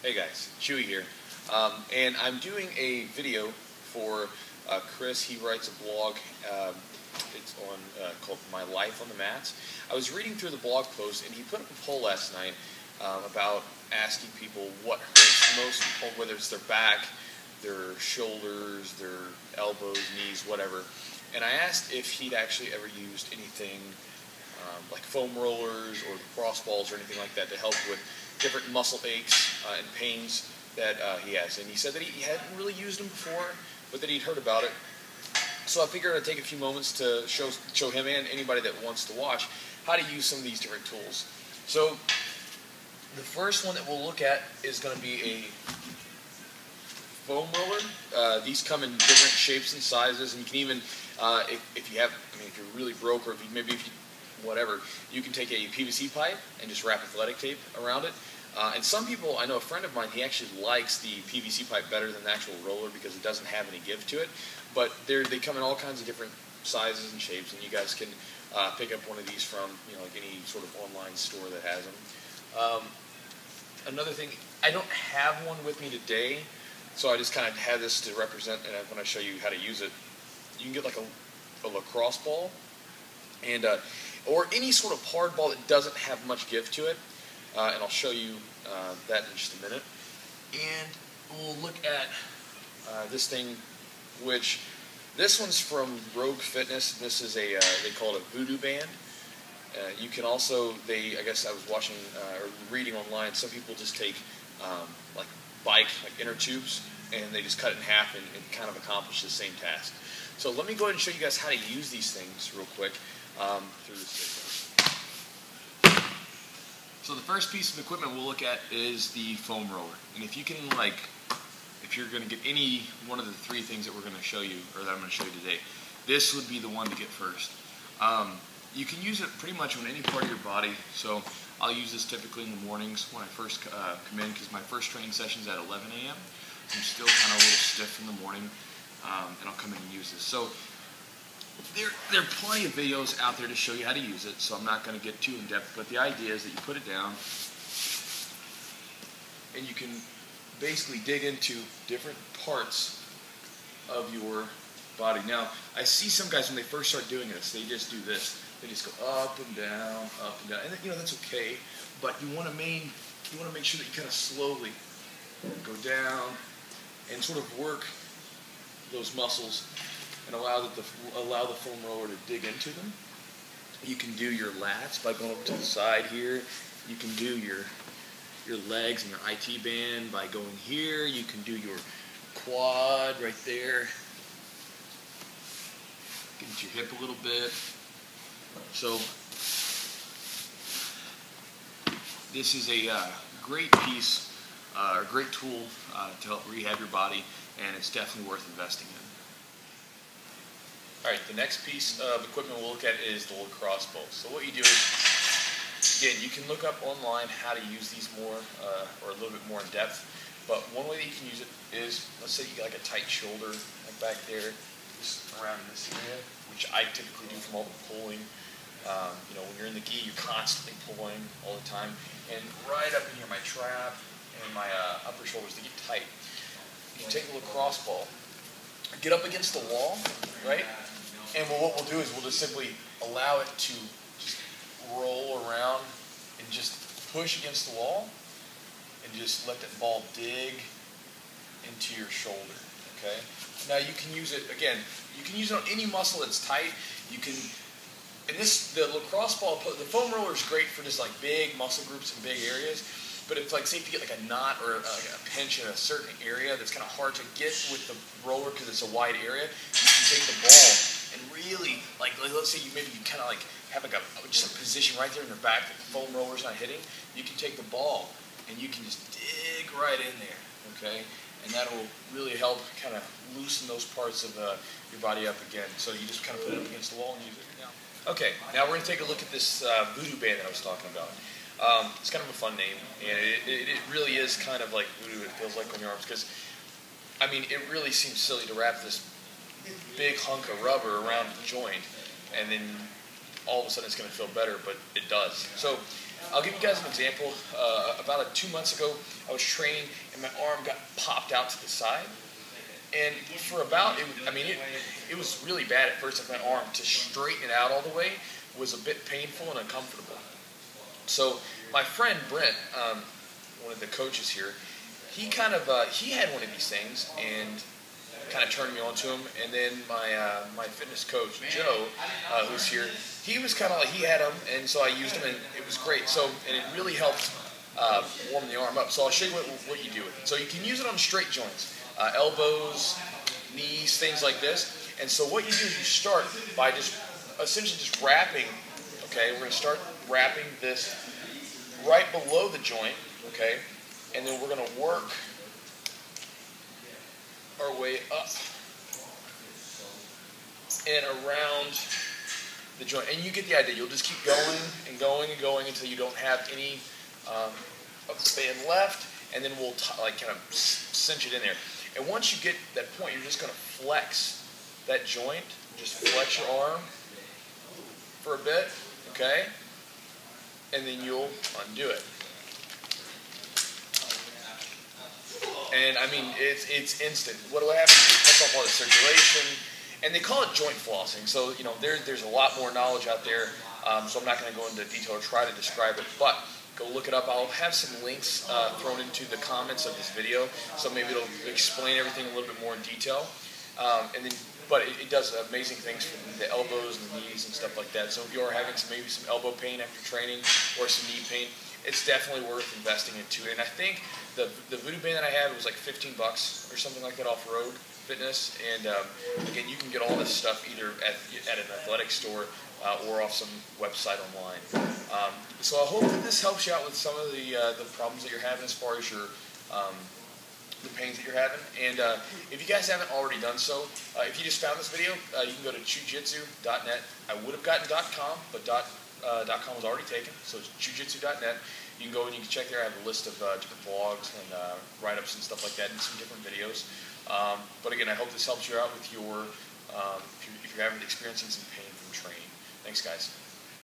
Hey guys, Chewy here, and I'm doing a video for Chris. He writes a blog. It's on called "My Life on the Mats." I was reading through the blog post, and he put up a poll last night about asking people what hurts most, whether it's their back, their shoulders, their elbows, knees, whatever. And I asked if he'd actually ever used anything like foam rollers or lacrosse balls or anything like that to help with different muscle aches and pains that he has. And he said that he hadn't really used them before, but that he'd heard about it. So I figured I'd take a few moments to show him and anybody that wants to watch how to use some of these different tools. So the first one that we'll look at is going to be a foam roller. These come in different shapes and sizes, and you can even, if you have, if you're really broke, or if you whatever, you can take a PVC pipe and just wrap athletic tape around it. And some people, I know a friend of mine, he actually likes the PVC pipe better than the actual roller because it doesn't have any give to it. But they come in all kinds of different sizes and shapes, and you guys can pick up one of these from like any sort of online store that has them. Another thing, I don't have one with me today, so I just kind of had this to represent, and when I show you how to use it, you can get like a lacrosse ball, and or any sort of hard ball that doesn't have much give to it, and I'll show you that in just a minute. And we'll look at this thing, which this one's from Rogue Fitness. This is a they call it a Voodoo Band. You can also, I guess I was watching or reading online, some people just take like inner tubes, and they just cut it in half and kind of accomplish the same task. So let me go ahead and show you guys how to use these things real quick through this video. So the first piece of equipment we'll look at is the foam roller. And if you can, if you're going to get any one of the three things that we're going to show you, or that I'm going to show you today, this would be the one to get first. You can use it pretty much on any part of your body. So I'll use this typically in the mornings when I first come in, because my first training session is at 11 a.m. I'm still kind of a little stiff in the morning, and I'll come in and use this. So there are plenty of videos out there to show you how to use it, so I'm not going to get too in-depth, but the idea is that you put it down, and you can basically dig into different parts of your body. Now, I see some guys when they first start doing this, they just do this. They just go up and down, and that's okay, but you want to make sure that you kind of slowly go down and sort of work those muscles and allow the foam roller to dig into them. You can do your lats by going over to the side here. You can do your legs and your IT band by going here. You can do your quad right there. Get into your hip a little bit. So this is a great piece, a great tool to help rehab your body, and it's definitely worth investing in. Alright, the next piece of equipment we'll look at is the lacrosse ball. So what you do is, again, you can look up online how to use these more, or a little bit more in depth, but one way that you can use it is, let's say you got like a tight shoulder like back there, just around this area, which I typically do from all the pulling. When you're in the gi, you're constantly pulling all the time, and right up in here, my trap and my upper shoulders, they get tight. You take a lacrosse ball, get up against the wall, right? And what we'll do is we'll just simply allow it to just roll around and just push against the wall and just let that ball dig into your shoulder, okay? Now you can use it, again, you can use it on any muscle that's tight. You can, and the lacrosse ball, the foam roller is great for just like big muscle groups and big areas. But if, say, if you get like a knot or a pinch in a certain area that's kind of hard to get with the roller because it's a wide area, you can take the ball and really, let's say you kind of have just a position right there in your back that the foam roller's not hitting. You can take the ball and you can just dig right in there, okay? And that'll really help kind of loosen those parts of your body up again. So you just kind of put it up against the wall and use it. Okay, now we're going to take a look at this Voodoo Band that I was talking about. It's kind of a fun name, and it really is kind of like voodoo, it feels like, on your arms, because, it really seems silly to wrap this big hunk of rubber around the joint, and then all of a sudden it's going to feel better, but it does. So I'll give you guys an example. About 2 months ago, I was training and my arm got popped out to the side. And for about, it was really bad at first with my arm. To straighten it out all the way was a bit painful and uncomfortable. So my friend Brent, one of the coaches here, he had one of these things and kind of turned me on to him. And then my fitness coach Joe, who's here, he was kind of like, he had them, and so I used them, and it was great. So, and it really helped warm the arm up. So I'll show you what you do with it. So you can use it on straight joints, elbows, knees, things like this. And so what you do is you start by essentially just wrapping. Okay, we're going to start wrapping this right below the joint. Okay, and then we're going to work our way up and around the joint. And you get the idea. You'll just keep going and going and going until you don't have any of the band left, and then we'll kind of cinch it in there. And once you get that point, you're just going to flex that joint. Just flex your arm for a bit, okay? And then you'll undo it. And I mean, it's instant. What will happen is it cuts off all the circulation, and they call it joint flossing. So there's a lot more knowledge out there. So I'm not going to go into detail or try to describe it, but go look it up. I'll have some links thrown into the comments of this video, so maybe it'll explain everything a little bit more in detail. But it does amazing things for the elbows and the knees and stuff like that. So if you are having maybe some elbow pain after training or some knee pain, it's definitely worth investing into. And I think the Voodoo Band that I had was like $15 or something like that off Road Fitness. And again, you can get all this stuff either at an athletic store or off some website online. So I hope that this helps you out with some of the problems that you're having as far as your the pains that you're having. And if you guys haven't already done so, if you just found this video, you can go to jiu-jitsu.net. I would have gotten .com, but .com was already taken, so it's jiu-jitsu.net. You can go and you can check there. I have a list of different blogs and write-ups and stuff like that, and some different videos. But again, I hope this helps you out with your if you're experiencing some pain from training. Thanks, guys.